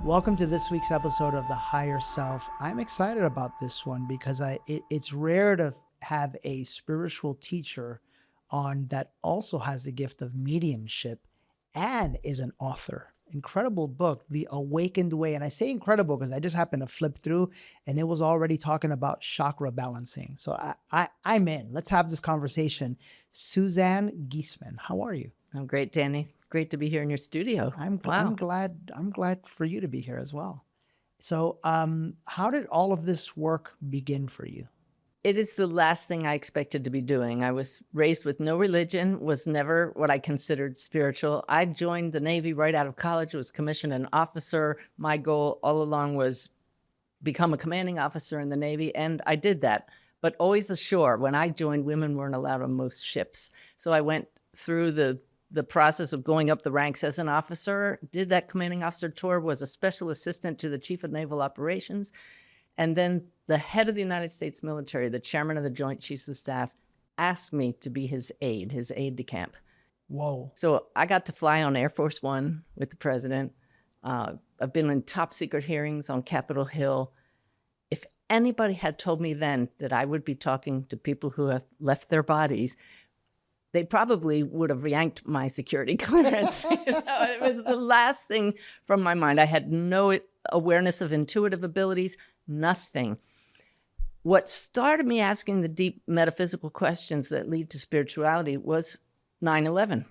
Welcome to this week's episode of The Higher Self. I'm excited about this one because it's rare to have a spiritual teacher on that also has the gift of mediumship and is an author. Incredible book, The Awakened Way. And I say incredible because I just happened to flip through and it was already talking about chakra balancing. So I'm in. Let's have this conversation. Suzanne Giesemann, how are you? I'm great, Danny. Great to be here in your studio. I'm glad for you to be here as well. So how did all of this work begin for you? It is the last thing I expected to be doing. I was raised with no religion, was never what I considered spiritual. I joined the Navy right out of college, was commissioned an officer. My goal all along was become a commanding officer in the Navy, and I did that, but always ashore. When I joined, women weren't allowed on most ships. So I went through the process of going up the ranks as an officer, did that commanding officer tour, was a special assistant to the Chief of Naval Operations. And then the head of the United States military, the chairman of the Joint Chiefs of Staff, asked me to be his aide de camp. Whoa. So I got to fly on Air Force One with the president. I've been in top secret hearings on Capitol Hill. If anybody had told me then that I would be talking to people who have left their bodies, they probably would have yanked my security clearance. It was the last thing from my mind. I had no awareness of intuitive abilities, nothing. What started me asking the deep metaphysical questions that lead to spirituality was 9/11.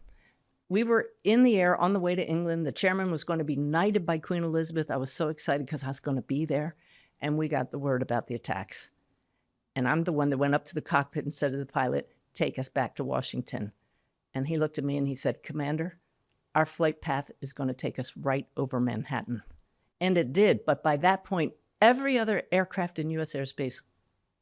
We were in the air on the way to England. The chairman was going to be knighted by Queen Elizabeth. I was so excited because I was going to be there. And we got the word about the attacks. And I'm the one that went up to the cockpit and said to the pilot, "Take us back to Washington." And he looked at me and he said, "Commander, our flight path is going to take us right over Manhattan." And it did. But by that point, every other aircraft in U.S. airspace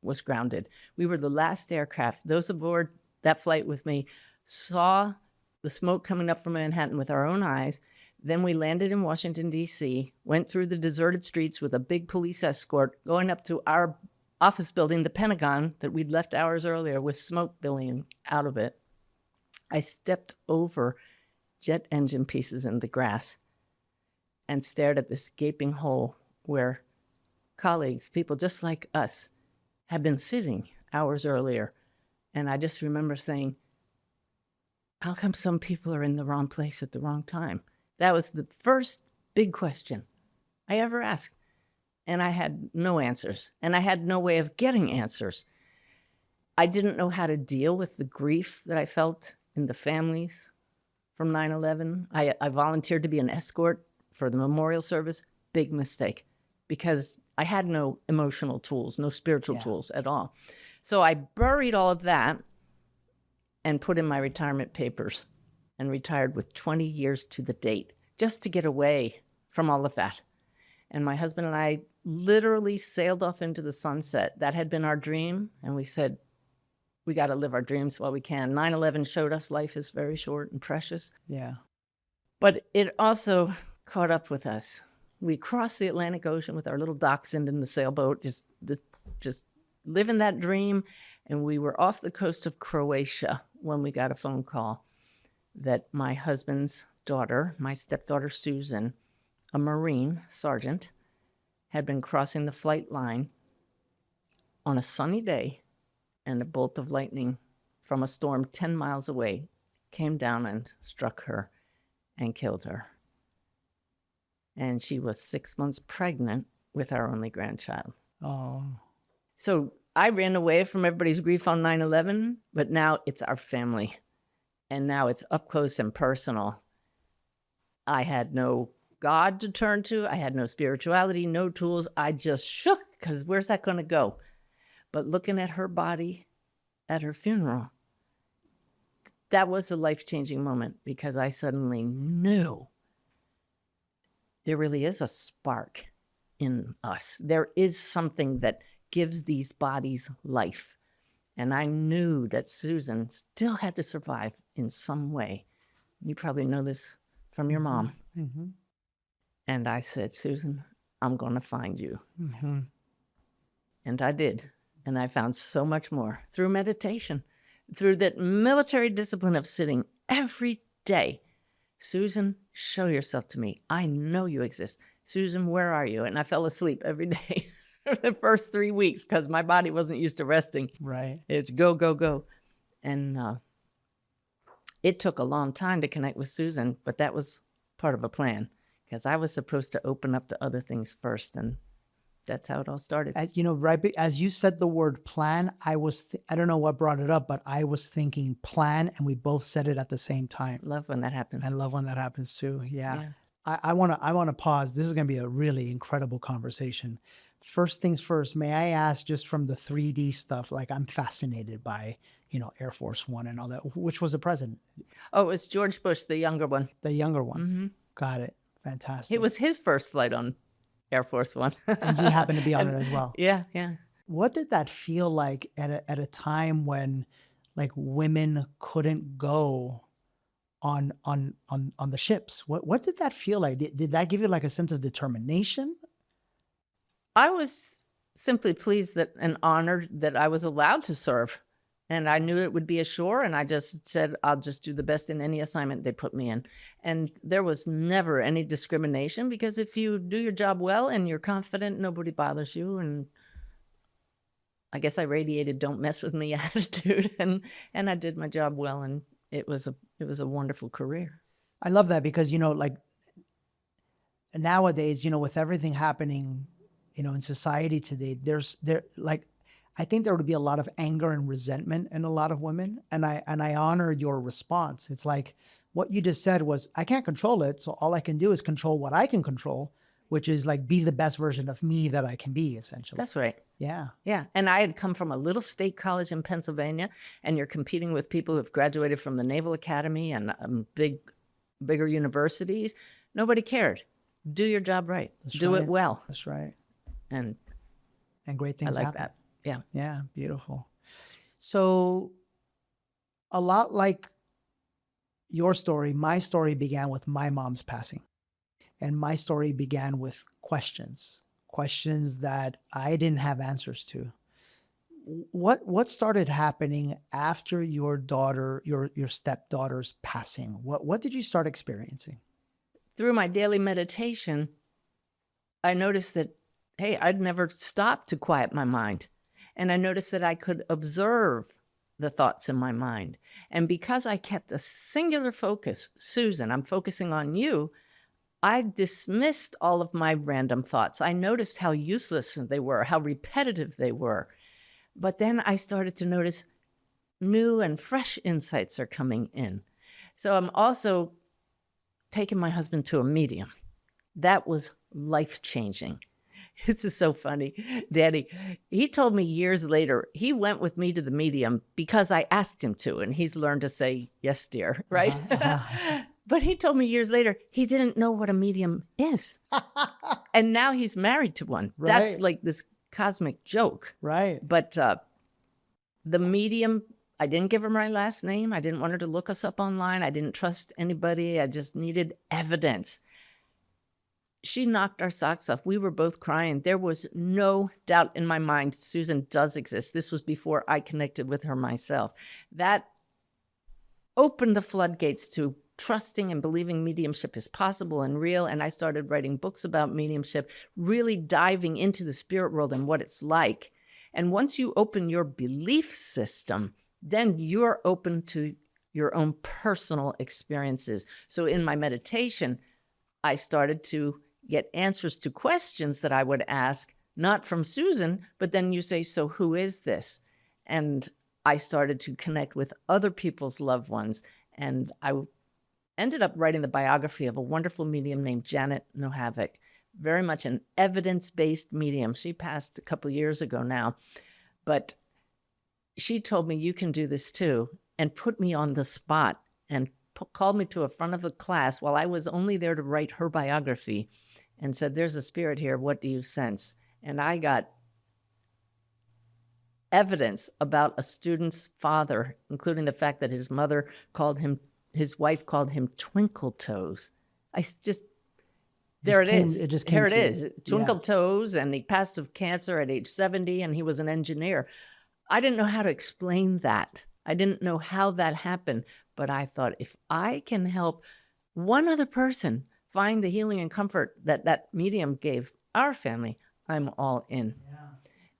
was grounded. We were the last aircraft. Those aboard that flight with me saw the smoke coming up from Manhattan with our own eyes. Then we landed in Washington, D.C., went through the deserted streets with a big police escort, going up to our office building, the Pentagon, that we'd left hours earlier with smoke billowing out of it. I stepped over jet engine pieces in the grass and stared at this gaping hole where colleagues, people just like us, had been sitting hours earlier. And I just remember saying, how come some people are in the wrong place at the wrong time? That was the first big question I ever asked. And I had no answers, and I had no way of getting answers. I didn't know how to deal with the grief that I felt in the families from 9/11. I volunteered to be an escort for the memorial service. Big mistake, because I had no emotional tools, no spiritual tools at all. So I buried all of that and put in my retirement papers and retired with 20 years to the date, just to get away from all of that. And my husband and I literally sailed off into the sunset. That had been our dream. And we said, we got to live our dreams while we can. 9/11 showed us life is very short and precious. Yeah. But it also caught up with us. We crossed the Atlantic Ocean with our little dachshund in the sailboat, just living that dream. And we were off the coast of Croatia when we got a phone call that my husband's daughter, my stepdaughter Susan, a Marine sergeant, had been crossing the flight line on a sunny day, and a bolt of lightning from a storm 10 miles away came down and struck her and killed her. And she was 6 months pregnant with our only grandchild. Oh. So I ran away from everybody's grief on 9/11, but now it's our family. And now it's up close and personal. I had no God to turn to. I had no spirituality, no tools. I just shook, because where's that going to go? But looking at her body at her funeral, that was a life-changing moment, because I suddenly knew there really is a spark in us. There is something that gives these bodies life. And I knew that Susan still had to survive in some way. You probably know this from your mom. Mm-hmm. And I said, "Susan, I'm going to find you." Mm-hmm. And I did. And I found so much more through meditation, through that military discipline of sitting every day. Susan show yourself to me. I know you exist. Susan, where are you? And I fell asleep every day for the first 3 weeks because my body wasn't used to resting. Right. It's go, go, go. And it took a long time to connect with Susan, but that was part of a plan because I was supposed to open up to other things first. And that's how it all started. As you know, as you said the word plan, I don't know what brought it up, but I was thinking plan, and we both said it at the same time. Love when that happens. I love when that happens too. Yeah. Yeah. I want to pause. This is going to be a really incredible conversation. First things first, may I ask, just from the 3D stuff, like I'm fascinated by, Air Force One and all that. Which was the president? Oh, it was George Bush, the younger one. The younger one. Mm-hmm. Got it. Fantastic. It was his first flight on Air Force One. And you happened to be on it as well. Yeah, yeah. What did that feel like at a time when like women couldn't go on the ships? What did that feel like? Did that give you like a sense of determination? I was simply pleased that and honored that I was allowed to serve. And I knew it would be ashore, and I just said, I'll just do the best in any assignment they put me in. And there was never any discrimination, because if you do your job well and you're confident, nobody bothers you. And I guess I radiated "don't mess with me" attitude, and I did my job well, and it was a wonderful career. I love that because, like nowadays, with everything happening, in society today, I think there would be a lot of anger and resentment in a lot of women. And I honor your response. It's like what you just said was, I can't control it. So all I can do is control what I can control, which is like be the best version of me that I can be, essentially. That's right. Yeah. Yeah. And I had come from a little state college in Pennsylvania, and you're competing with people who've graduated from the Naval Academy and bigger universities. Nobody cared. Do your job right. Do it well. That's right. And great things I like happen. that. Yeah. Yeah. Beautiful. So a lot like your story, my story began with my mom's passing. And my story began with questions that I didn't have answers to. What started happening after your daughter, your stepdaughter's passing? What did you start experiencing? Through my daily meditation, I noticed that, hey, I'd never stopped to quiet my mind. And I noticed that I could observe the thoughts in my mind. And because I kept a singular focus, Susan, I'm focusing on you, I dismissed all of my random thoughts. I noticed how useless they were, how repetitive they were. But then I started to notice new and fresh insights are coming in. So I'm also taking my husband to a medium. That was life-changing. This is so funny. Daddy, he told me years later, he went with me to the medium because I asked him to, and he's learned to say, yes, dear, right? But he told me years later, he didn't know what a medium is. And now he's married to one. Right. That's like this cosmic joke. Right. But the medium, I didn't give her my last name. I didn't want her to look us up online. I didn't trust anybody. I just needed evidence. She knocked our socks off. We were both crying. There was no doubt in my mind Susan does exist. This was before I connected with her myself. That opened the floodgates to trusting and believing mediumship is possible and real. And I started writing books about mediumship, really diving into the spirit world and what it's like. And once you open your belief system, then you're open to your own personal experiences. So in my meditation, I started to get answers to questions that I would ask, not from Susan, but then you say, so who is this? And I started to connect with other people's loved ones. And I ended up writing the biography of a wonderful medium named Janet Nohavik, very much an evidence-based medium. She passed a couple years ago now, but she told me, you can do this too, and put me on the spot and called me to a front of a class while I was only there to write her biography and said, there's a spirit here. What do you sense? And I got evidence about a student's father, including the fact that his wife called him Twinkle Toes. Here it is, Twinkle Toes, and he passed of cancer at age 70, and he was an engineer. I didn't know how to explain that. I didn't know how that happened, but I thought if I can help one other person find the healing and comfort that that medium gave our family, I'm all in. Yeah.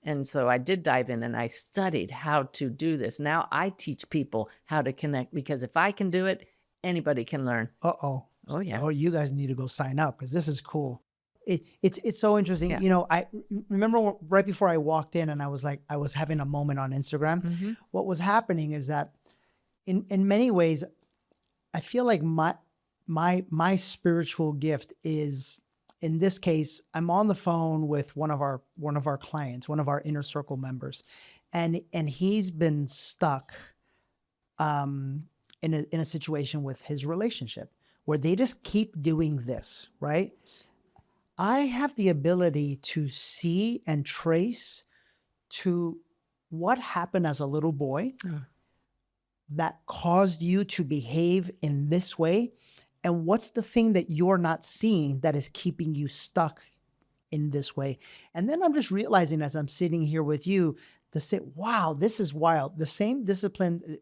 And so I did dive in and I studied how to do this. Now I teach people how to connect, because if I can do it, anybody can learn. Uh-oh. Oh, yeah. Oh, you guys need to go sign up because this is cool. It's so interesting. Yeah. You know, I remember right before I walked in and I was like, I was having a moment on Instagram. Mhm. What was happening is that in many ways, I feel like my spiritual gift is, in this case, I'm on the phone with one of our clients, one of our inner circle members, and he's been stuck in a situation with his relationship where they just keep doing this, right? I have the ability to see and trace to what happened as a little boy Oh. that caused you to behave in this way, and what's the thing that you're not seeing that is keeping you stuck in this way. And then I'm just realizing as I'm sitting here with you to say, wow, this is wild. The same discipline,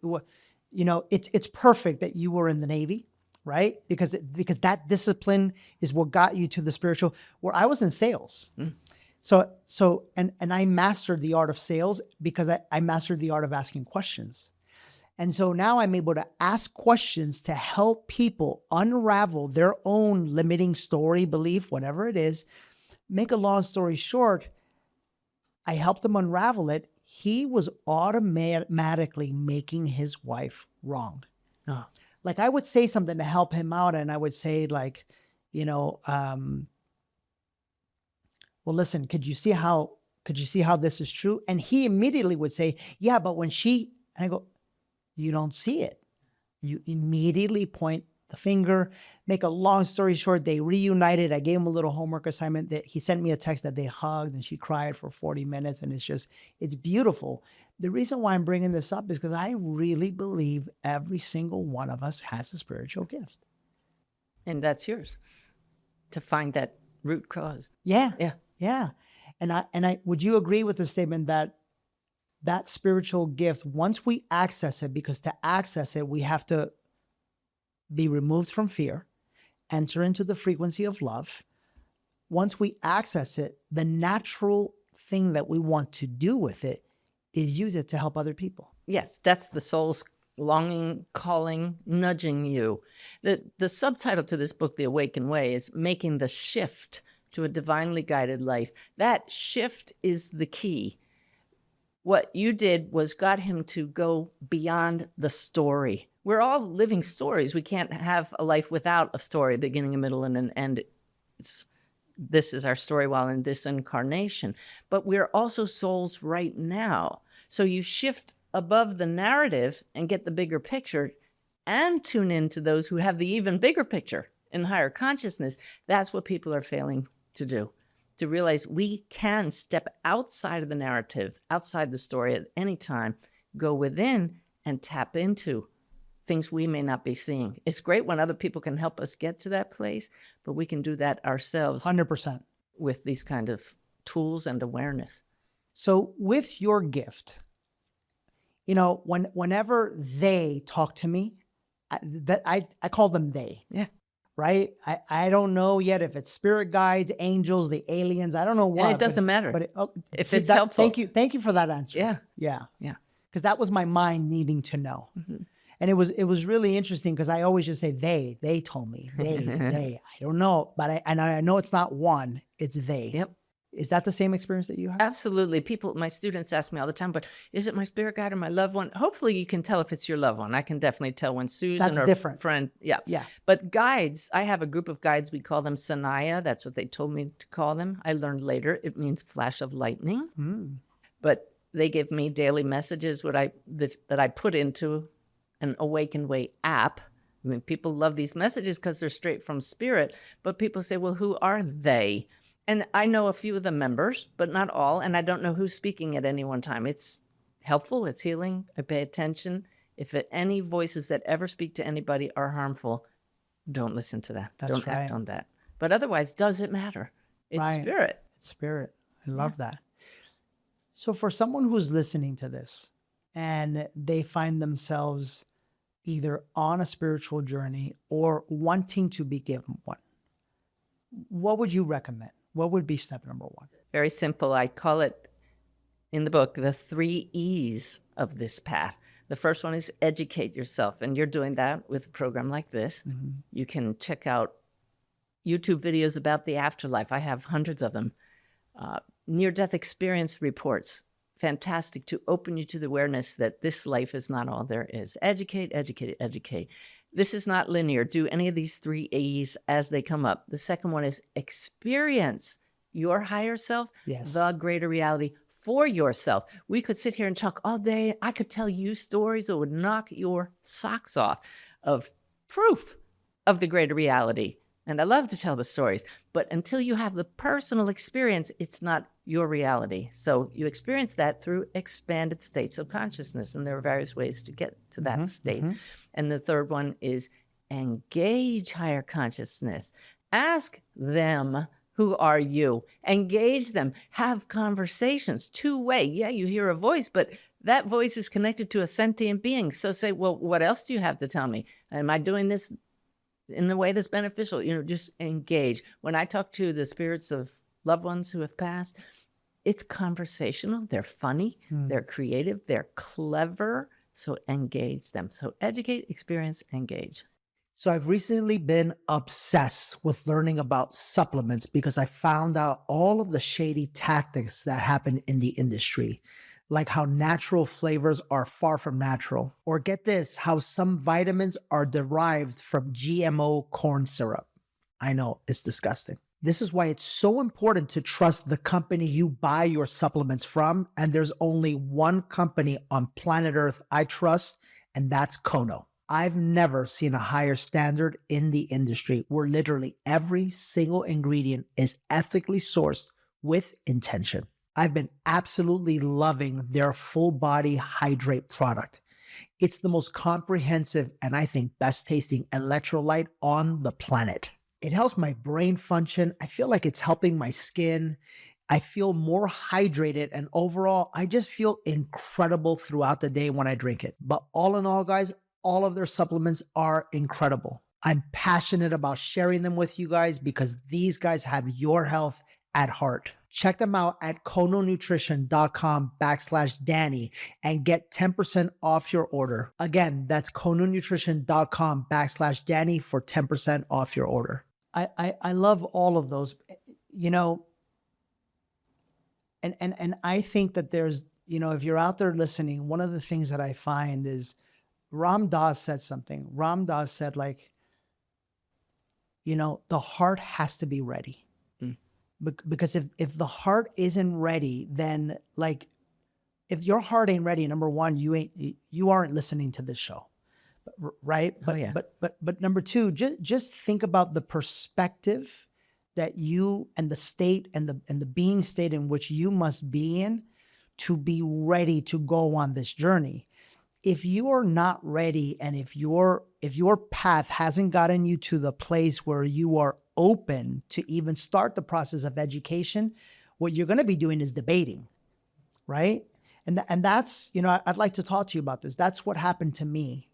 you know, it's perfect that you were in the Navy, right? Because that discipline is what got you to the spiritual, where I was in sales. Mm. So and I mastered the art of sales because I mastered the art of asking questions. And so now I'm able to ask questions to help people unravel their own limiting story, belief, whatever it is. Make a long story short, I helped him unravel it. He was automatically making his wife wrong. Oh. Like I would say something to help him out, and I would say like, you know, well, listen, could you see how this is true? And he immediately would say, yeah, but when she, and I go, you don't see it. You immediately point the finger. Make a long story short, they reunited. I gave him a little homework assignment that he sent me a text that they hugged and she cried for 40 minutes. And it's beautiful. The reason why I'm bringing this up is because I really believe every single one of us has a spiritual gift. And that's yours, to find that root cause. Yeah. Yeah. Yeah. And I would you agree with the statement that spiritual gift, once we access it, because to access it, we have to be removed from fear, enter into the frequency of love. Once we access it, the natural thing that we want to do with it is use it to help other people. Yes, that's the soul's longing, calling, nudging you. The subtitle to this book, The Awaken Way, is making the shift to a divinely guided life. That shift is the key. What you did was got him to go beyond the story. We're all living stories. We can't have a life without a story, beginning, a middle, and an end. This is our story while in this incarnation. But we're also souls right now. So you shift above the narrative and get the bigger picture and tune into those who have the even bigger picture in higher consciousness. That's what people are failing to do. To realize we can step outside of the narrative, outside the story at any time, go within and tap into things we may not be seeing. It's great when other people can help us get to that place, but we can do that ourselves 100%. with these kind of tools and awareness. So with your gift, you know, whenever they talk to me, I call them they. Yeah. Right? I don't know yet if it's spirit guides, angels, the aliens. I don't know what. And it doesn't matter. But if it's helpful. Thank you for that answer. Yeah. Yeah. Yeah. Because that was my mind needing to know. Mm-hmm. And it was really interesting because I always just say they told me, they. I don't know, but I know it's not one, it's they. Yep. Is that the same experience that you have? Absolutely. My students ask me all the time, but is it my spirit guide or my loved one? Hopefully you can tell if it's your loved one. I can definitely tell when Susan That's or different. Friend. Yeah. Yeah. But guides, I have a group of guides. We call them Sanaya. That's what they told me to call them. I learned later it means flash of lightning. Mm. But they give me daily messages that I put into an Awaken Way app. I mean, people love these messages because they're straight from spirit. But people say, well, who are they? And I know a few of the members, but not all. And I don't know who's speaking at any one time. It's helpful. It's healing. I pay attention. If any voices that ever speak to anybody are harmful, don't listen to that. That's don't right. act on that. But otherwise, does it matter? It's Right. spirit. It's spirit. I love that. So for someone who's listening to this and they find themselves either on a spiritual journey or wanting to be given one, what would you recommend? What would be step number one? Very simple. I call it in the book the 3 E's of this path. The first one is educate yourself, and you're doing that with a program like this. You can check out YouTube videos about the afterlife. I have hundreds of them. Near-death experience reports. Fantastic to open you to the awareness that this life is not all there is. Educate, educate, educate. This is not linear. Do any of these 3 E's as they come up. The second one is experience your higher self, Yes. the greater reality for yourself. We could sit here and talk all day. I could tell you stories that would knock your socks off of proof of the greater reality. And I love to tell the stories, but until you have the personal experience, it's not your reality. So you experience that through expanded states of consciousness, and there are various ways to get to that state. And the third one is engage higher consciousness. Ask them, who are you? Engage them. Have conversations, two-way. Yeah, you hear a voice, but that voice is connected to a sentient being. So say, well, what else do you have to tell me? Am I doing this in a way that's beneficial? Just engage. When I talk to the spirits of loved ones who have passed, it's conversational. They're funny. They're creative. They're clever. So engage them. So educate, experience, engage. So I've recently been obsessed with learning about supplements because I found out all of the shady tactics that happen in the industry, like how natural flavors are far from natural, or get this, how some vitamins are derived from GMO corn syrup. I know, it's disgusting. This is why it's so important to trust the company you buy your supplements from, and there's only one company on planet Earth I trust, and that's Kono. I've never seen a higher standard in the industry where literally every single ingredient is ethically sourced with intention. I've been absolutely loving their full body hydrate product. It's the most comprehensive and I think best tasting electrolyte on the planet. It helps my brain function. I feel like it's helping my skin. I feel more hydrated, and overall, I just feel incredible throughout the day when I drink it. But all in all, guys, all of their supplements are incredible. I'm passionate about sharing them with you guys because these guys have your health at heart. Check them out at kononutrition.com/Danny and get 10% off your order. Again, that's kononutrition.com/Danny for 10% off your order. I love all of those, and I think that there's, if you're out there listening, one of the things that I find is Ram Dass said something. Ram Dass said, the heart has to be ready. Because if the heart isn't ready, then if your heart ain't ready, number one, you aren't listening to this show, right? But number two, just think about the perspective that you and the state and the being state in which you must be in to be ready to go on this journey. If you are not ready, and if your path hasn't gotten you to the place where you are open to even start the process of education, what you're going to be doing is debating, right? And that's, I'd like to talk to you about this. That's what happened to me.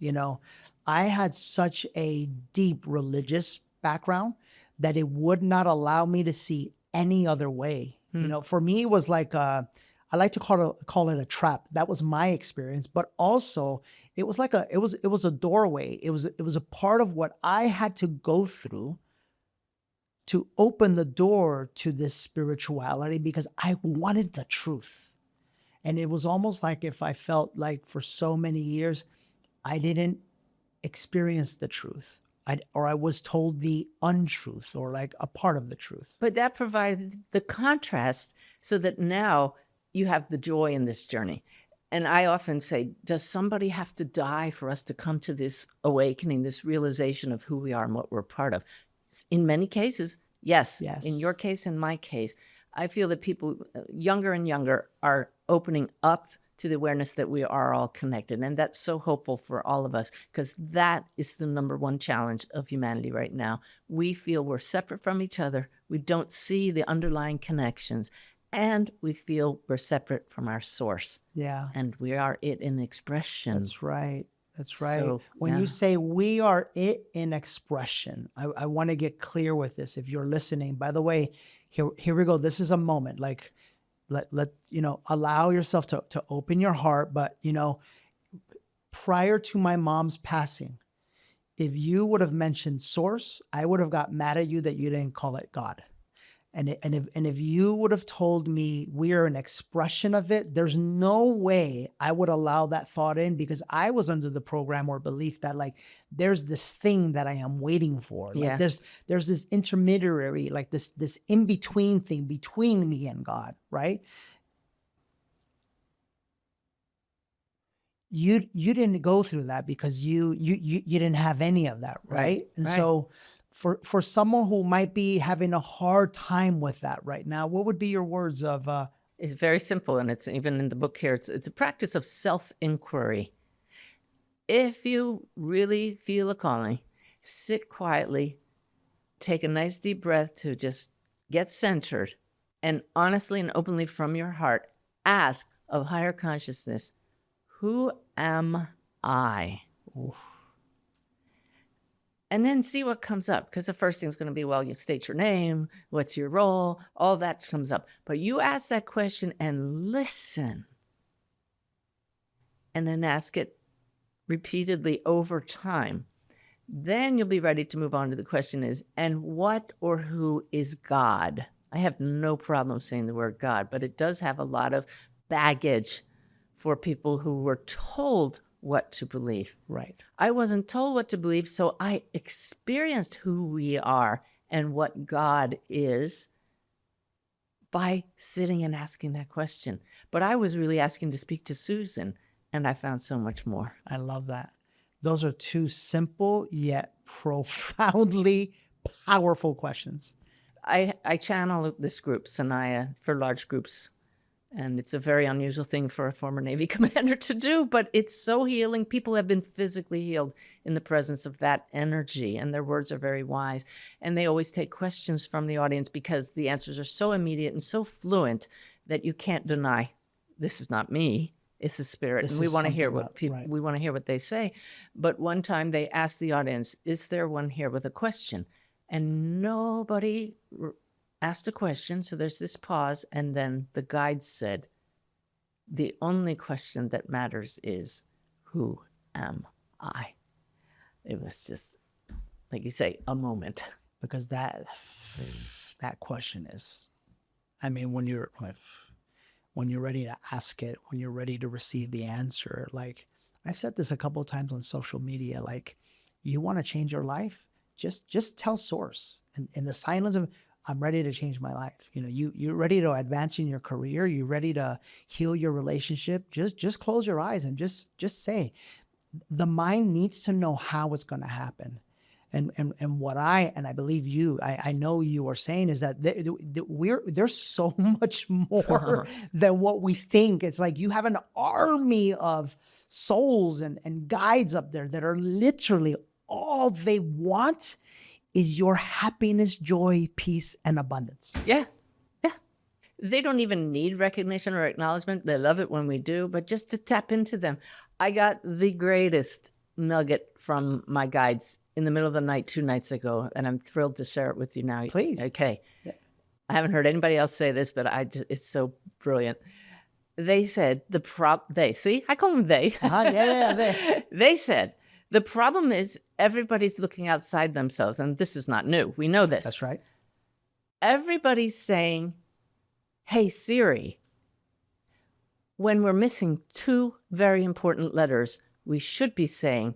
I had such a deep religious background that it would not allow me to see any other way. For me, it was like I like to call it a trap. That was my experience, but also it was like it was a doorway. It was a part of what I had to go through to open the door to this spirituality because I wanted the truth. And it was almost like if I felt like for so many years I didn't experience the truth. I was told the untruth or like a part of the truth. But that provided the contrast so that now you have the joy in this journey. And I often say, does somebody have to die for us to come to this awakening, this realization of who we are and what we're part of? In many cases, yes. In your case, in my case, I feel that people younger and younger are opening up to the awareness that we are all connected. And that's so hopeful for all of us, because that is the number one challenge of humanity right now. We feel we're separate from each other. We don't see the underlying connections. And we feel we're separate from our source. Yeah. And we are it in expression. That's right. That's right. So, When you say we are it in expression, I want to get clear with this. If you're listening, by the way, here we go. This is a moment. Like let allow yourself to open your heart. But prior to my mom's passing, if you would have mentioned source, I would have got mad at you that you didn't call it God. And if you would have told me we are an expression of it, there's no way I would allow that thought in, because I was under the program or belief that like there's this thing that I am waiting for. Like Yeah. there's this intermediary, like this in-between thing between me and God, right? You didn't go through that because you didn't have any of that, right? And right. so for someone who might be having a hard time with that right now, what would be your words of It's very simple, and it's even in the book here. It's a practice of self-inquiry. If you really feel a calling, sit quietly, take a nice deep breath to just get centered, and honestly and openly from your heart, ask of higher consciousness, who am I? oof, And then see what comes up, because the first thing's going to be, well, you state your name, what's your role, all that comes up. But you ask that question and listen, and then ask it repeatedly over time. Then you'll be ready to move on to the question is, and what or who is God? I have no problem saying the word God, but it does have a lot of baggage for people who were told what to believe. right. I wasn't told what to believe, so I experienced who we are and what God is by sitting and asking that question. But I was really asking to speak to Susan, and I found so much more. I love that. Those are two simple yet profoundly powerful questions. I channel this group, Sanaya, for large groups. And it's a very unusual thing for a former Navy commander to do, but it's so healing. People have been physically healed in the presence of that energy, and their words are very wise. And they always take questions from the audience because the answers are so immediate and so fluent that you can't deny, this is not me, it's the spirit. This And we is want to hear something what that- people, right. we want to hear what they say. But one time they asked the audience, is there one here with a question? And nobody asked a question, so there's this pause, and then the guide said, the only question that matters is, who am I? It was just, like you say, a moment. Because that question is, I mean, when you're ready to ask it, when you're ready to receive the answer, like I've said this a couple of times on social media, like you want to change your life, just tell source. And in the silence of, I'm ready to change my life. You're ready to advance in your career. You're ready to heal your relationship. Just close your eyes and just say, the mind needs to know how it's going to happen. And what I believe you, I know you are saying is that there's so much more than what we think. It's like you have an army of souls and guides up there that are literally all they want is your happiness, joy, peace, and abundance. Yeah. Yeah. They don't even need recognition or acknowledgement. They love it when we do, but just to tap into them. I got the greatest nugget from my guides in the middle of the night 2 nights ago, and I'm thrilled to share it with you now. Please. Okay. Yeah. I haven't heard anybody else say this, but it's so brilliant. They said see, I call them they. They. They said, the problem is everybody's looking outside themselves, and this is not new. We know this. That's right. Everybody's saying, hey, Siri. When we're missing 2 very important letters, we should be saying,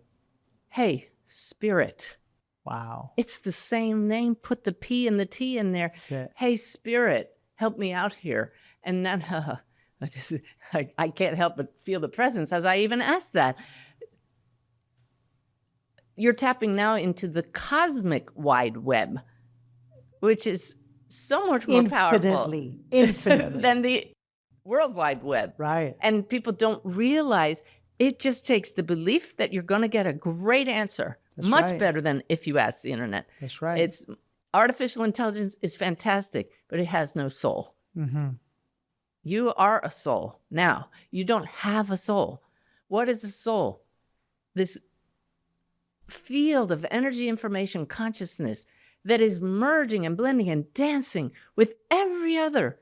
hey, Spirit. Wow. It's the same name. Put the P and the T in there. That's it. Hey, Spirit, help me out here. And then I can't help but feel the presence as I even asked that. You're tapping now into the cosmic wide web, which is so much more powerful infinitely than the World Wide Web. Right. And people don't realize it just takes the belief that you're going to get a great answer, That's much right. better than if you ask the internet. That's right. It's artificial intelligence is fantastic, but it has no soul. Mm-hmm. You are a soul. Now, you don't have a soul. What is a soul? this field of energy, information, consciousness that is merging and blending and dancing with every other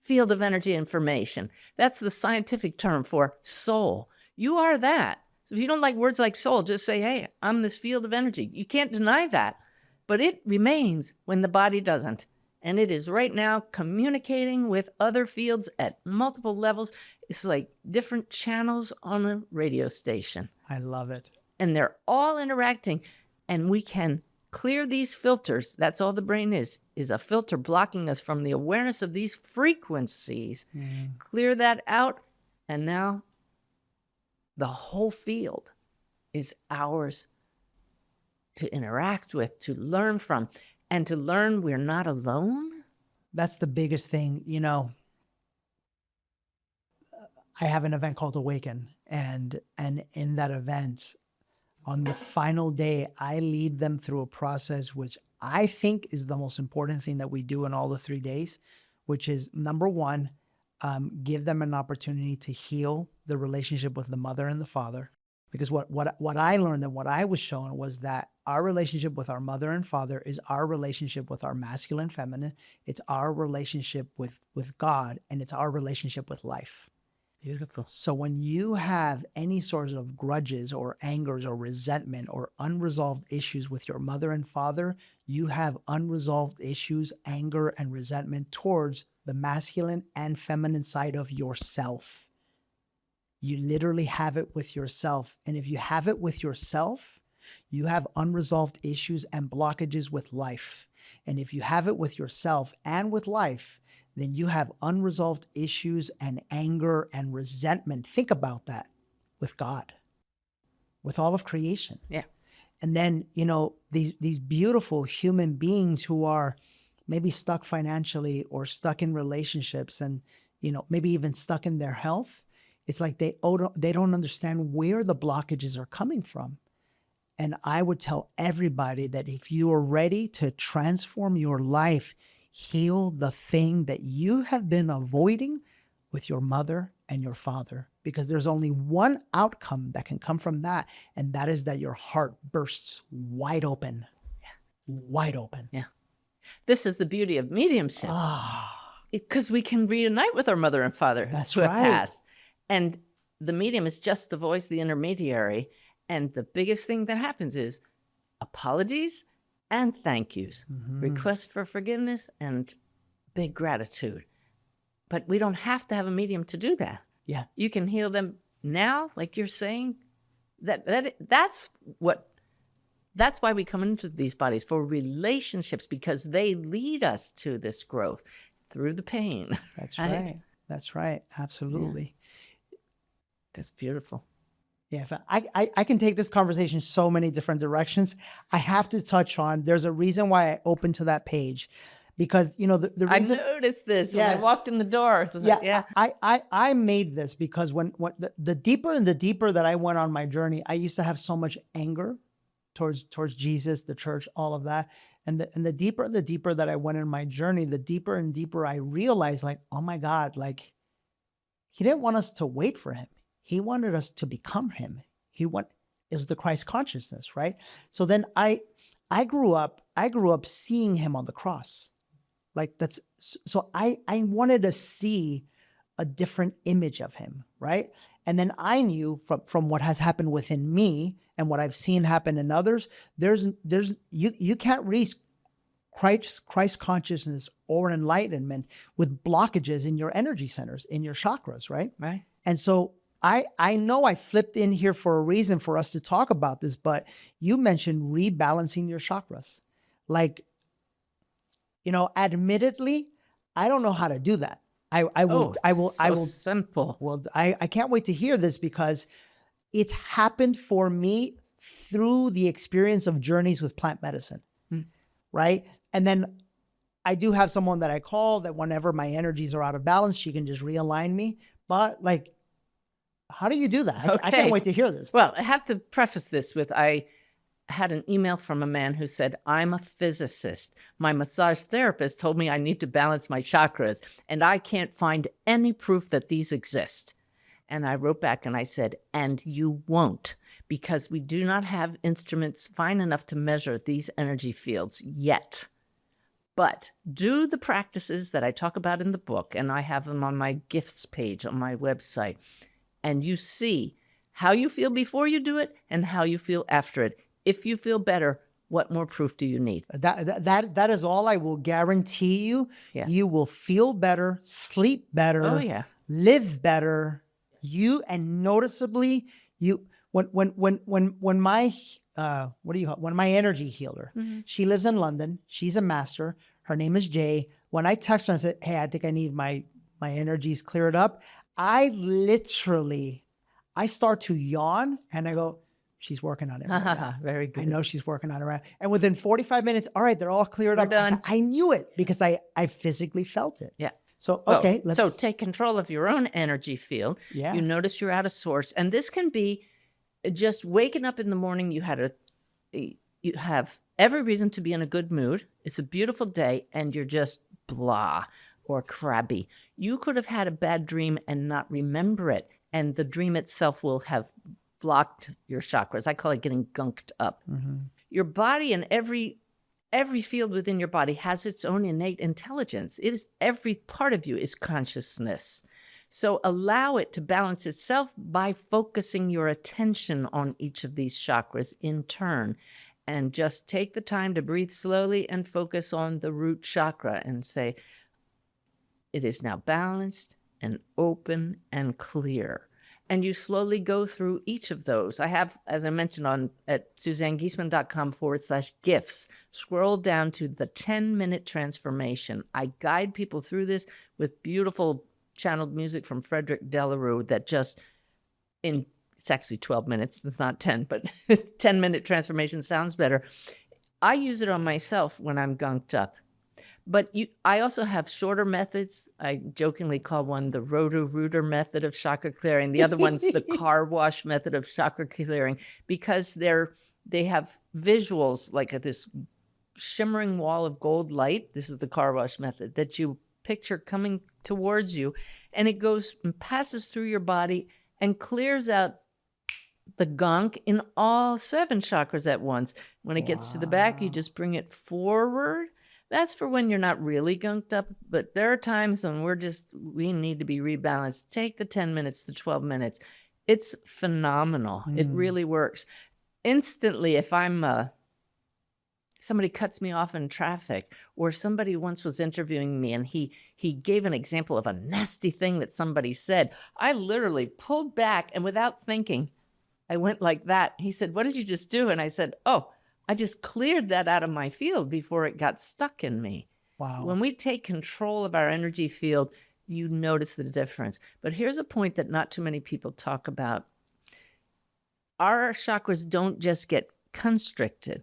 field of energy information. That's the scientific term for soul. You are that. So if you don't like words like soul, just say, hey, I'm this field of energy. You can't deny that, but it remains when the body doesn't. And it is right now communicating with other fields at multiple levels. It's like different channels on a radio station. I love it. And they're all interacting, and we can clear these filters. That's all the brain is a filter blocking us from the awareness of these frequencies. Clear that out, and now the whole field is ours to interact with, to learn from, and to learn we're not alone. That's the biggest thing. You know, I have an event called Awaken, and in that event, on the final day, I lead them through a process which I think is the most important thing that we do in all the 3 days, which is number one, give them an opportunity to heal the relationship with the mother and the father. Because what I learned and what I was shown was that our relationship with our mother and father is our relationship with our masculine, feminine. It's our relationship with God, and it's our relationship with life. Beautiful. So when you have any sort of grudges or angers or resentment or unresolved issues with your mother and father, you have unresolved issues, anger, and resentment towards the masculine and feminine side of yourself. You literally have it with yourself. And if you have it with yourself, you have unresolved issues and blockages with life. And if you have it with yourself and with life, then you have unresolved issues and anger and resentment. Think about that with God, with all of creation. Yeah. And then, you know, these beautiful human beings who are maybe stuck financially or stuck in relationships and, you know, maybe even stuck in their health. It's like they don't understand where the blockages are coming from. And I would tell everybody that if you are ready to transform your life, heal the thing that you have been avoiding with your mother and your father, because there's only one outcome that can come from that. And that is that your heart bursts wide open. Yeah. Wide open. Yeah. This is the beauty of mediumship. Because we can reunite with our mother and father who have passed. And the medium is just the voice, the intermediary. And the biggest thing that happens is apologies and thank yous, requests for forgiveness and big gratitude. But we don't have to have a medium to do that. Yeah. You can heal them now, like you're saying. That's why we come into these bodies, for relationships, because they lead us to this growth through the pain. That's right. That's right. Absolutely. Yeah. That's beautiful. Yeah, I can take this conversation so many different directions. I have to touch on, there's a reason why I opened to that page, because, you know, the reason I noticed this when I walked in the door. So I made this because when the deeper and the deeper that I went on my journey, I used to have so much anger towards Jesus, the church, all of that. And the deeper and the deeper that I went in my journey, the deeper and deeper I realized, like, oh my God, like, he didn't want us to wait for him. He wanted us to become him. It was the Christ consciousness, right? So then I grew up seeing him on the cross. Like so I wanted to see a different image of him, right? And then I knew from what has happened within me and what I've seen happen in others, you can't reach Christ consciousness or enlightenment with blockages in your energy centers, in your chakras, right? Right. And so I know I flipped in here for a reason for us to talk about this, but you mentioned rebalancing your chakras. Like, you know, admittedly, I don't know how to do that. I will simple. Well, I can't wait to hear this, because it's happened for me through the experience of journeys with plant medicine. Right. And then I do have someone that I call that whenever my energies are out of balance, she can just realign me. But like, how do you do that? I can't wait to hear this. Well, I have to preface this with, I had an email from a man who said, I'm a physicist. My massage therapist told me I need to balance my chakras, and I can't find any proof that these exist. And I wrote back and I said, and you won't, because we do not have instruments fine enough to measure these energy fields yet. But do the practices that I talk about in the book, and I have them on my gifts page on my website, and you see how you feel before you do it and how you feel after it. If you feel better, what more proof do you need? That is all. I will guarantee you. Yeah. You will feel better, sleep better, Oh, yeah. live better. And noticeably, when my when my energy healer, she lives in London. She's a master. Her name is Jay. When I text her and said, "Hey, I think I need my energies cleared up," I start to yawn and I go, "She's working on it right now." Very good. I know she's working on it right. And within 45 minutes, all right, they're all cleared up. done. I knew it because I physically felt it. Yeah. So, okay, let's. So take control of your own energy field. Yeah. You notice you're out of sorts. And this can be just waking up in the morning. You have every reason to be in a good mood. It's a beautiful day and you're just blah or crabby. You could have had a bad dream and not remember it. And the dream itself will have blocked your chakras. I call it getting gunked up. Your body and every field within your body has its own innate intelligence. Every part of you is consciousness. So allow it to balance itself by focusing your attention on each of these chakras in turn. And just take the time to breathe slowly and focus on the root chakra and say, it is now balanced and open and clear. And you slowly go through each of those. I have, as I mentioned, at SuzanneGiesemann.com/gifts, scroll down to the 10-minute transformation. I guide people through this with beautiful channeled music from Frederick Delarue that it's actually 12 minutes. It's not 10, but 10-minute transformation sounds better. I use it on myself when I'm gunked up. But I also have shorter methods. I jokingly call one the roto-rooter method of chakra clearing. The other one's the car wash method of chakra clearing, because they have visuals like this shimmering wall of gold light. This is the car wash method that you picture coming towards you, and it goes and passes through your body and clears out the gunk in all 7 chakras at once. When it gets to the back, you just bring it forward. That's for when you're not really gunked up, but there are times when we need to be rebalanced. Take the 10 minutes to 12 minutes. It's phenomenal. It really works. Instantly, if somebody cuts me off in traffic, or somebody once was interviewing me and he gave an example of a nasty thing that somebody said, I literally pulled back and without thinking, I went like that. He said, "What did you just do?" And I said, "Oh, I just cleared that out of my field before it got stuck in me." Wow. When we take control of our energy field, you notice the difference. But here's a point that not too many people talk about. Our chakras don't just get constricted.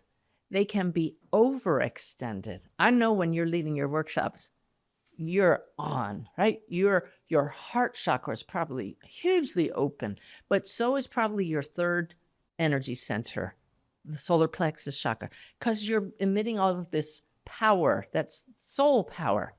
They can be overextended. I know when you're leading your workshops, you're on, right? Your heart chakra is probably hugely open, but so is probably your third energy center, the solar plexus chakra, because you're emitting all of this power, that's soul power.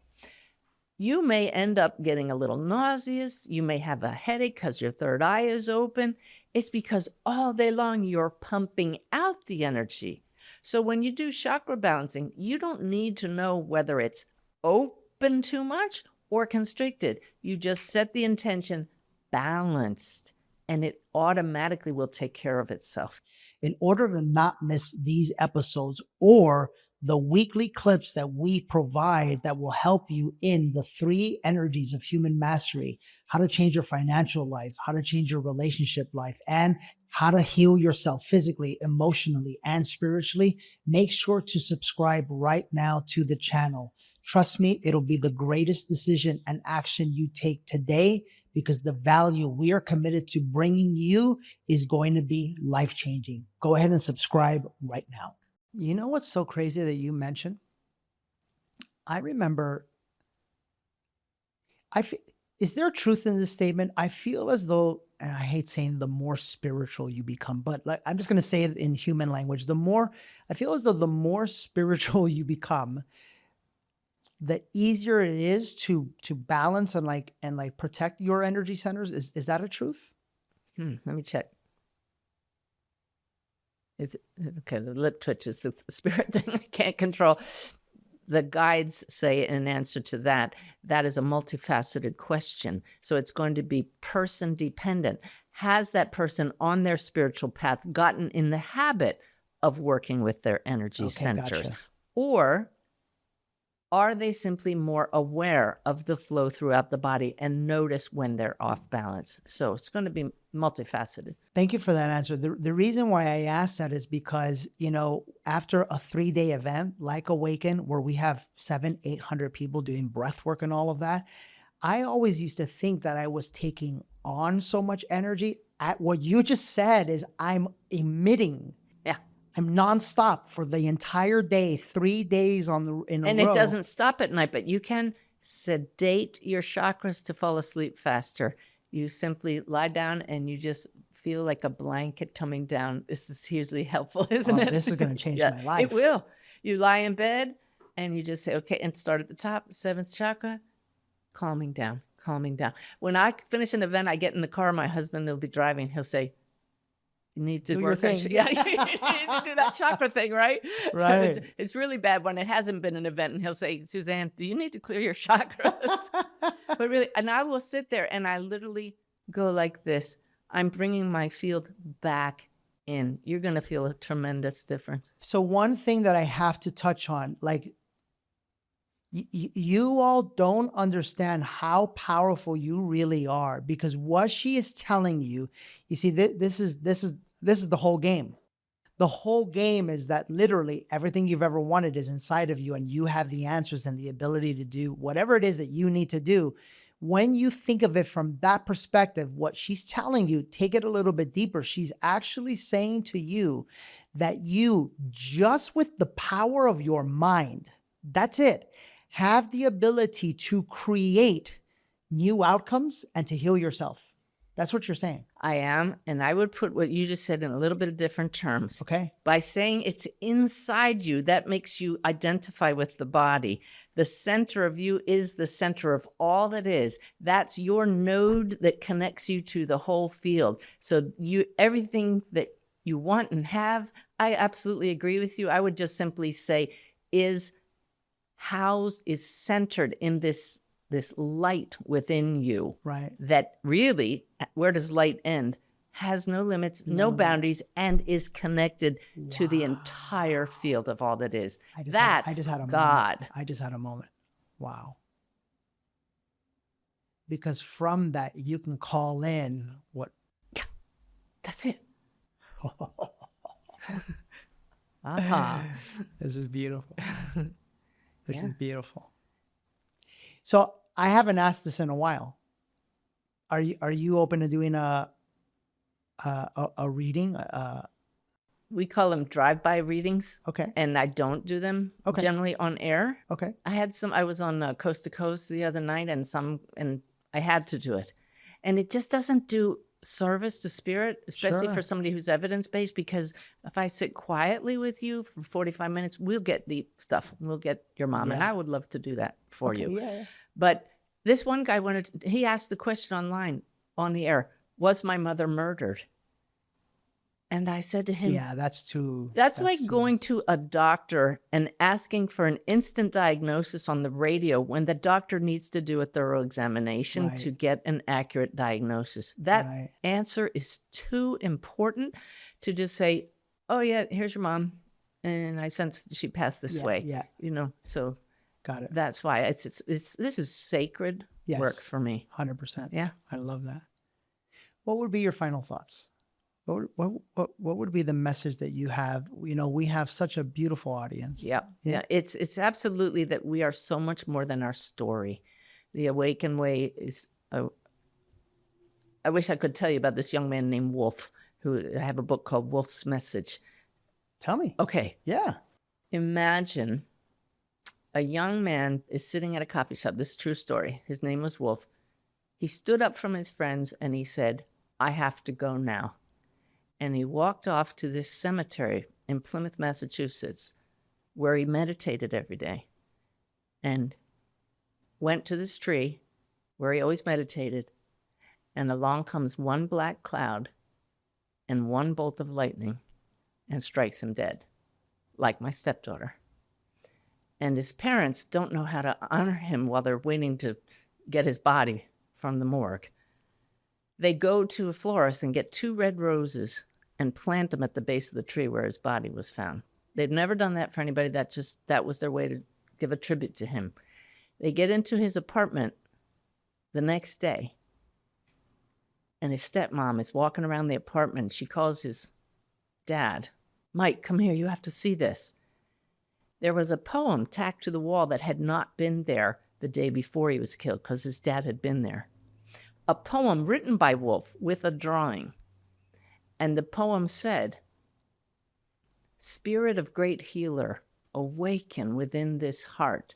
You may end up getting a little nauseous. You may have a headache because your third eye is open. It's because all day long you're pumping out the energy. So when you do chakra balancing, you don't need to know whether it's open too much or constricted. You just set the intention balanced, and it automatically will take care of itself. In order to not miss these episodes or the weekly clips that we provide that will help you in the 3 energies of human mastery, how to change your financial life, how to change your relationship life, and how to heal yourself physically, emotionally, and spiritually, make sure to subscribe right now to the channel. Trust me, it'll be the greatest decision and action you take today, because the value we are committed to bringing you is going to be life-changing. Go ahead and subscribe right now. You know what's so crazy that you mentioned? I remember, is there truth in this statement? I feel as though, and I hate saying the more spiritual you become, but I'm just going to say it in human language. I feel as though the more spiritual you become, the easier it is to balance and protect your energy centers. Is that a truth? Let me check. It's okay. The lip twitch is the spirit thing I can't control. The guides say in answer to that, that is a multifaceted question. So it's going to be person dependent. Has that person on their spiritual path gotten in the habit of working with their energy Okay, centers? gotcha. Or are they simply more aware of the flow throughout the body and notice when they're off balance? So it's going to be multifaceted. Thank you for that answer. The reason why I asked that is because, after a 3-day event like Awaken, where we have 700-800 people doing breath work and all of that, I always used to think that I was taking on so much energy. At what you just said is I'm emitting. Yeah. I'm nonstop for the entire day, 3 days in a row. And it doesn't stop at night, but you can sedate your chakras to fall asleep faster. You simply lie down and you just feel like a blanket coming down. This is hugely helpful, isn't it? This is going to change my life. It will. You lie in bed and you just say, okay, and start at the top, 7th chakra, calming down, calming down. When I finish an event, I get in the car, my husband will be driving. He'll say, you need to Do your work thing. Yeah, you need to do that chakra thing, right? Right. It's really bad when it hasn't been an event and he'll say, Suzanne, do you need to clear your chakras? But really, and I will sit there and I literally go like this. I'm bringing my field back in. You're going to feel a tremendous difference. So one thing that I have to touch on, like you all don't understand how powerful you really are, because what she is telling you, you see, this is the whole game. The whole game is that literally everything you've ever wanted is inside of you, and you have the answers and the ability to do whatever it is that you need to do. When you think of it from that perspective, what she's telling you, take it a little bit deeper. She's actually saying to you that you, just with the power of your mind, that's it, have the ability to create new outcomes and to heal yourself. That's what you're saying. I am. And I would put what you just said in a little bit of different terms. Okay. By saying it's inside you, that makes you identify with the body. The center of you is the center of all that is. That's your node that connects you to the whole field. So everything that you want and have, I absolutely agree with you. I would just simply say is housed, is centered in this light within you. Right. That really, where does light end? Has no limits, no boundaries, and is connected to the entire field of all that is. That's I just had a God. Moment. I just had a moment. Wow. Because from that, you can call in what? That's it. Aha. This is beautiful. This is beautiful. So I haven't asked this in a while. Are you open to doing a reading? We call them drive-by readings. Okay. And I don't do them generally on air. Okay. I was on Coast to Coast the other night and I had to do it. And it just doesn't do service to spirit, especially for somebody who's evidence-based, because if I sit quietly with you for 45 minutes, we'll get deep stuff. We'll get your mom. And I would love to do that for you. Yeah. But this one guy he asked the question online on the air, was my mother murdered? And I said to him, yeah, that's like going to a doctor and asking for an instant diagnosis on the radio when the doctor needs to do a thorough examination to get an accurate diagnosis. That answer is too important to just say, oh yeah, here's your mom. And I sense she passed this way. Yeah. So got it. That's why this is sacred work for me. 100%. Yeah. I love that. What would be your final thoughts? What would be the message that you have? We have such a beautiful audience. Yeah. It's absolutely that we are so much more than our story. The Awaken way is. I wish I could tell you about this young man named Wolf, who I have a book called Wolf's Message. Tell me. Okay. Yeah. Imagine a young man is sitting at a coffee shop. This is a true story. His name was Wolf. He stood up from his friends and he said, I have to go now. And he walked off to this cemetery in Plymouth, Massachusetts, where he meditated every day and went to this tree where he always meditated. And along comes one black cloud and one bolt of lightning and strikes him dead, like my stepdaughter. And his parents don't know how to honor him while they're waiting to get his body from the morgue. They go to a florist and get 2 red roses and plant them at the base of the tree where his body was found. They'd never done that for anybody. That was their way to give a tribute to him. They get into his apartment the next day, and his stepmom is walking around the apartment. She calls his dad, Mike, come here, you have to see this. There was a poem tacked to the wall that had not been there the day before he was killed because his dad had been there. A poem written by Wolf with a drawing. And the poem said, Spirit of great healer, awaken within this heart.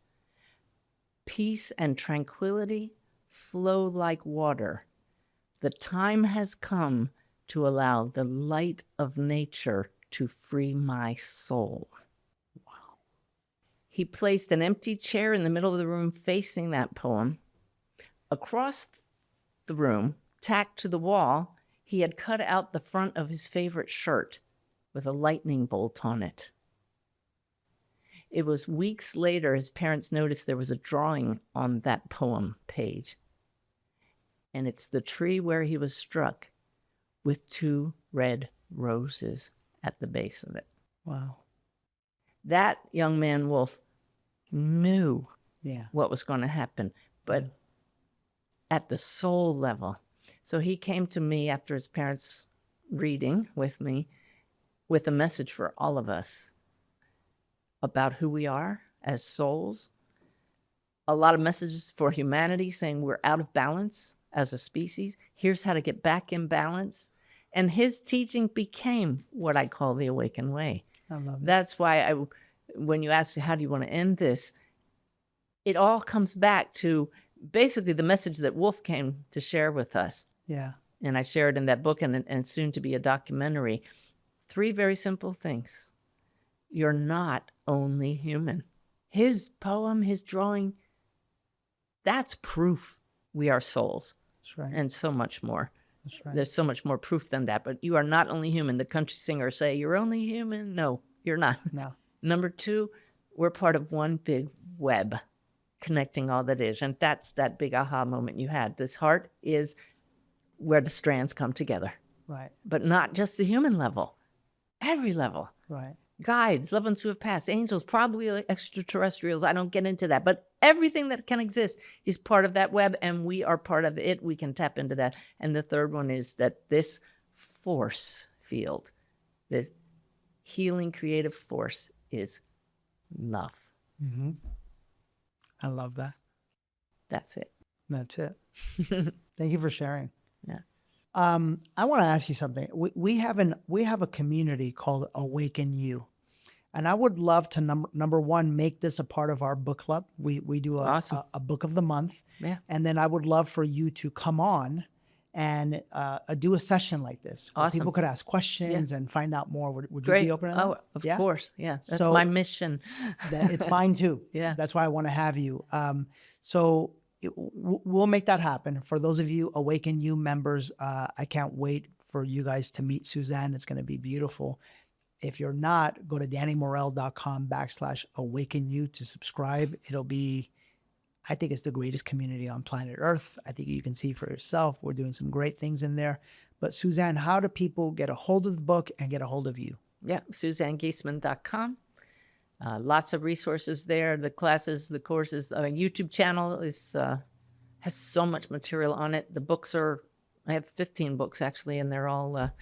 Peace and tranquility flow like water. The time has come to allow the light of nature to free my soul. Wow. He placed an empty chair in the middle of the room facing that poem. Across the room, tacked to the wall, he had cut out the front of his favorite shirt with a lightning bolt on it. It was weeks later his parents noticed there was a drawing on that poem page. And it's the tree where he was struck with 2 red roses at the base of it. Wow. That young man, Wolf, knew Yeah. what was going to happen, but at the soul level. So he came to me after his parents' reading with me with a message for all of us about who we are as souls. A lot of messages for humanity saying we're out of balance as a species. Here's how to get back in balance. And his teaching became what I call the Awaken Way. I love it. That's why when you ask how do you want to end this, it all comes back to basically the message that Wolf came to share with us. Yeah. And I shared in that book and soon to be a documentary. 3 very simple things. You're not only human. His poem, his drawing, that's proof we are souls. That's right. And so much more. That's right. There's so much more proof than that. But you are not only human. The country singers say, you're only human. No, you're not. No. Number 2, we're part of one big web connecting all that is. And that's that big aha moment you had. This heart is where the strands come together. Right. But not just the human level. Every level. Right. Guides, loved ones who have passed, angels, probably extraterrestrials. I don't get into that. But everything that can exist is part of that web, and we are part of it. We can tap into that. And the third one is that this force field, this healing creative force, is love. Mm-hmm. I love that. That's it. That's it. Thank you for sharing. Yeah. I want to ask you something. We have a community called Awaken You, and I would love to number one make this a part of our book club. We do Awesome. a book of the month, Yeah. and then I would love for you to come on and do a session like this. Where Awesome. People could ask questions and find out more. Would you Great. be open to that? Oh, of Yeah? course. Yeah. That's So- my mission. It's mine too. Yeah. That's why I want to have you. So we'll make that happen. For those of you Awaken You members, I can't wait for you guys to meet Suzanne. It's going to be beautiful. If you're not, go to DannyMorel.com/awakenyou to subscribe. It'll be, I think it's the greatest community on planet Earth. I think you can see for yourself. We're doing some great things in there. But Suzanne, how do people get a hold of the book and get a hold of you? Yeah. SuzanneGiesemann.com. Lots of resources there. The classes, the courses, YouTube channel is has so much material on it. The books I have 15 books actually, and they're all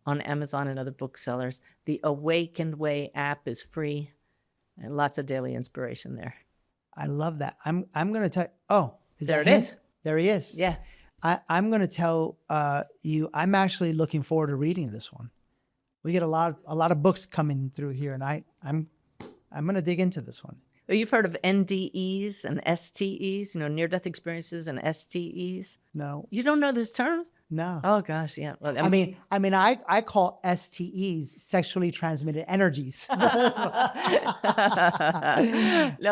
on Amazon and other booksellers. The Awakened Way app is free, and lots of daily inspiration there. I love that. I'm going to tell. Oh, There that it him? is. There he is. Yeah. I'm going to tell you. I'm actually looking forward to reading this one. We get a lot of books coming through here, and I'm going to dig into this one. Well, you've heard of NDEs and STEs, near-death experiences and STEs. No, You don't know those terms? no. Oh gosh, yeah. Well, I call STEs sexually transmitted energies. No,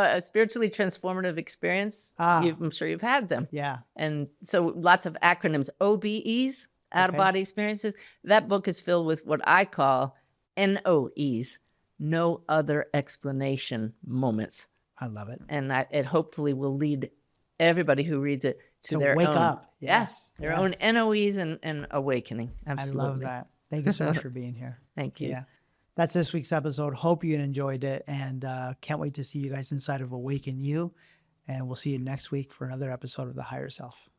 a spiritually transformative experience. I'm sure you've had them. Yeah. And so lots of acronyms, OBEs, out of body experiences. That book is filled with what I call NOEs, no other explanation moments. I love it. And it hopefully will lead everybody who reads it to their wake own, up. Yes. their own NOEs and awakening. Absolutely. I love that. Thank you so much for being here. Thank you. Yeah. That's this week's episode. Hope you enjoyed it, and can't wait to see you guys inside of Awaken You. And we'll see you next week for another episode of The Higher Self.